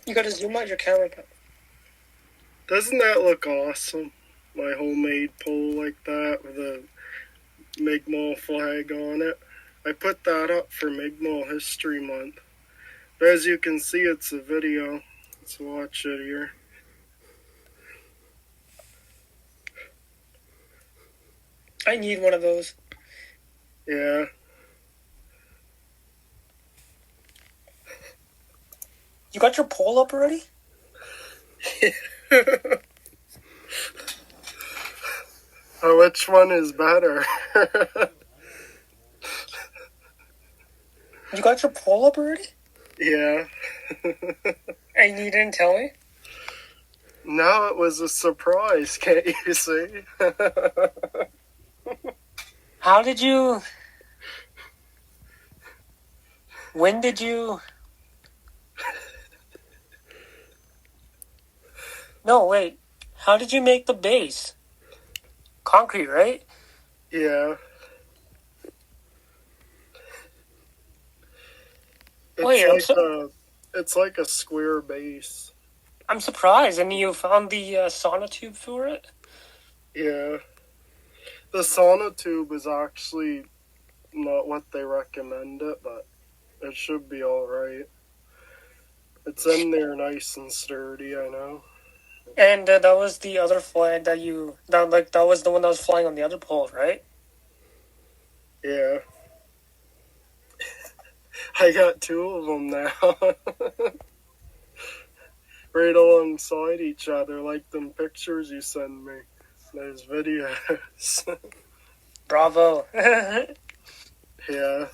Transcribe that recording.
You gotta zoom out your camera. Doesn't that look awesome? My homemade pole like that with a Mi'kmaq flag on it. I put that up for Mi'kmaq History Month. But as you can see, it's a video. Let's watch it here. I need one of those. Yeah. You got your pole up already? Oh, which one is better? You got your pole up already? Yeah. And you didn't tell me? No, it was a surprise, can't you see? How did you... When did you... No, wait. How did you make the base? Concrete, right? Yeah. Wait, It's like a square base. I'm surprised. And you found the sonotube for it? Yeah. The sonotube is actually not what they recommend it, but it should be alright. It's in there nice and sturdy, I know. And that was the other flag that you... That was the one that was flying on the other pole, right? Yeah. I got two of them now. Right alongside each other, like them pictures you send me. Those videos. Bravo. Yeah.